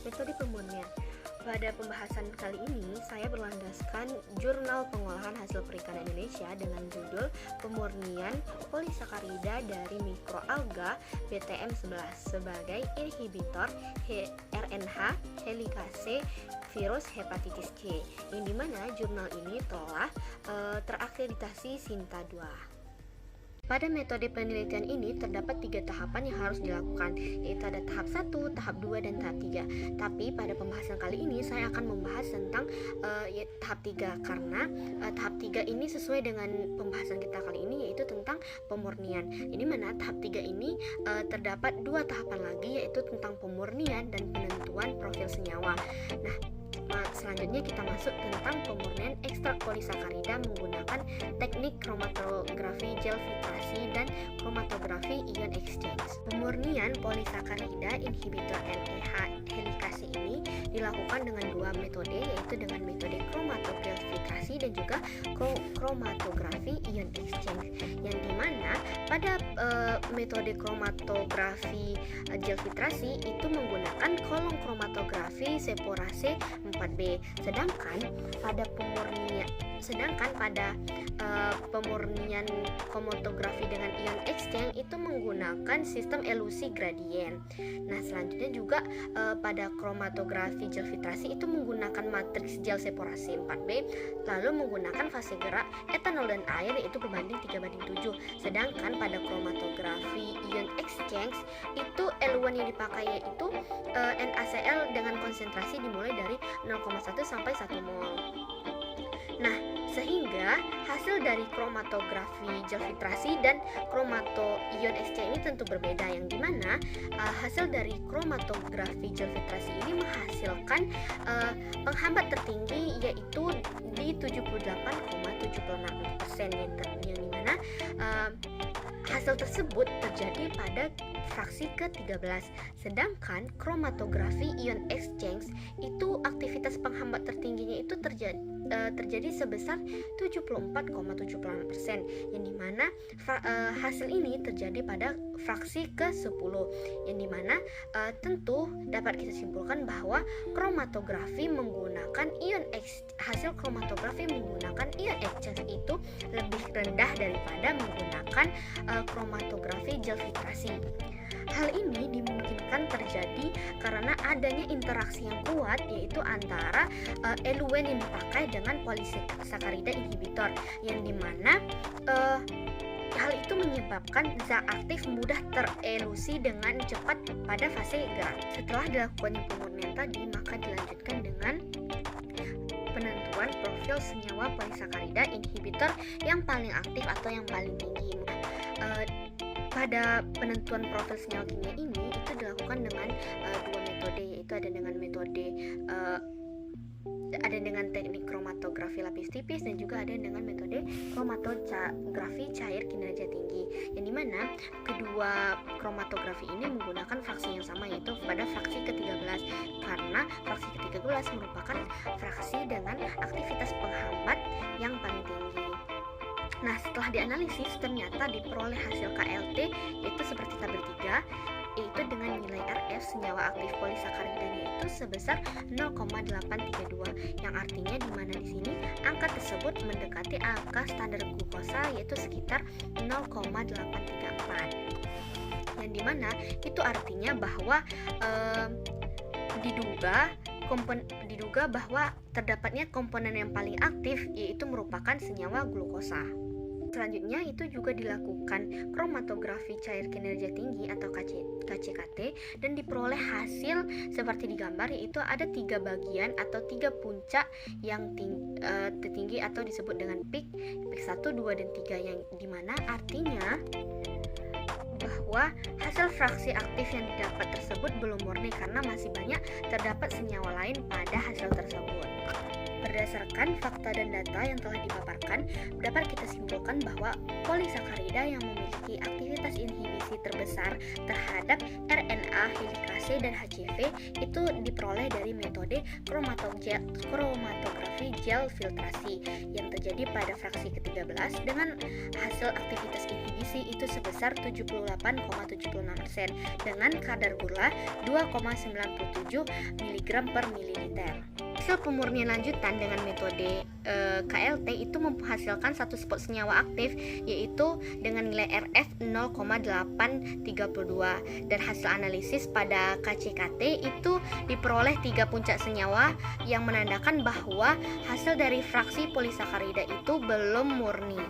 Metode pemurnian. Pada pembahasan kali ini, saya berlandaskan Jurnal Pengolahan Hasil Perikanan Indonesia dengan judul Pemurnian Polisakarida dari Mikroalga BTM11 sebagai inhibitor RNH helikase virus hepatitis C, yang dimana jurnal ini telah terakreditasi Sinta 2. Pada metode penelitian ini terdapat 3 tahapan yang harus dilakukan, yaitu ada tahap 1, tahap 2, dan tahap 3. Tapi pada pembahasan kali ini saya akan membahas tentang tahap 3 karena tahap 3 ini sesuai dengan pembahasan kita kali ini, yaitu tentang pemurnian. Ini mana tahap 3 ini terdapat 2 tahapan lagi, yaitu tentang pemurnian dan penentuan profil senyawa. Nah, selanjutnya kita masuk tentang pemurnian ekstrak polisakarida menggunakan teknik kromatografi gel filtrasi dan kromatografi ion exchange. Pemurnian polisakarida inhibitor NEH helikase ini dilakukan dengan 2 metode, yaitu dengan metode kromatogel filtrasi dan juga kromatografi ion exchange, yang dimana pada metode kromatografi gel filtrasi itu menggunakan kolom kromatografi seporase 4B, sedangkan pada pemurnian kromatografi dengan ion exchange itu menggunakan sistem elusi gradien. Nah, selanjutnya juga pada kromatografi gel filtrasi itu menggunakan matriks gel seporasi 4B, lalu menggunakan fase gerak etanol dan air, yaitu berbanding 3:7. Sedangkan pada kromatografi ion exchange itu eluan yang dipakai yaitu NaCl dengan konsentrasi dimulai dari 0,1 sampai 1 mol. Nah, sehingga hasil dari kromatografi gel filtrasi dan kromato ion exchange ini tentu berbeda, yang dimana hasil dari kromatografi gel filtrasi ini menghasilkan penghambat tertinggi yaitu di 78,76%, yang dimana hasil tersebut terjadi pada fraksi ke-13. Sedangkan kromatografi ion exchange itu aktivitas penghambat tertingginya itu terjadi sebesar 74,78%, yang dimana hasil ini terjadi pada fraksi ke-10, yang dimana tentu dapat kita simpulkan bahwa hasil kromatografi menggunakan ion exchange itu lebih rendah daripada menggunakan kromatografi gel filtrasi. Hal ini dimungkinkan terjadi karena adanya interaksi yang kuat, yaitu antara eluen yang dipakai dengan polisakarida inhibitor, yang dimana hal itu menyebabkan zat aktif mudah terelusi dengan cepat pada fase gerak. Setelah dilakukannya pemurnian tadi, maka dilanjutkan dengan penentuan profil senyawa polisakarida inhibitor yang paling aktif atau yang paling tinggi. Pada penentuan profil senyawa kimia ini itu dilakukan dengan 2 metode, yaitu ada dengan teknik kromatografi lapis tipis dan juga ada dengan metode kromatografi cair kinerja tinggi, yang dimana kedua kromatografi ini menggunakan fraksi yang sama, yaitu pada fraksi ke-13, karena fraksi ke-13 merupakan fraksi dengan aktivitas penghambat yang paling tinggi. Nah, setelah dianalisis ternyata diperoleh hasil KLT yaitu seperti tabel 3, yaitu dengan nilai RF senyawa aktif polisakarida itu sebesar 0,832, yang artinya di mana di sini angka tersebut mendekati angka standar glukosa yaitu sekitar 0,834. Yang dimana itu artinya bahwa diduga bahwa terdapatnya komponen yang paling aktif yaitu merupakan senyawa glukosa. Selanjutnya itu juga dilakukan kromatografi cair kinerja tinggi atau KCKT dan diperoleh hasil seperti digambar, yaitu ada 3 bagian atau 3 puncak yang tertinggi atau disebut dengan peak 1, 2, dan 3, yang dimana artinya bahwa hasil fraksi aktif yang didapat tersebut belum murni karena masih banyak terdapat senyawa lain pada hasil tersebut. Berdasarkan fakta dan data yang telah dipaparkan, dapat kita simpulkan bahwa polisakarida yang memiliki aktivitas inhibisi emisi terbesar terhadap RNA helikase dan HCV itu diperoleh dari metode kromatografi gel filtrasi yang terjadi pada fraksi ke-13 dengan hasil aktivitas inhibisi itu sebesar 78,76% dengan kadar gula 2,97 mg per mililiter. Hasil pemurnian lanjutan dengan metode KLT itu menghasilkan satu spot senyawa aktif yaitu dengan nilai RF 0,832 dan hasil analisis pada KCKT itu diperoleh 3 puncak senyawa yang menandakan bahwa hasil dari fraksi polisakarida itu belum murni.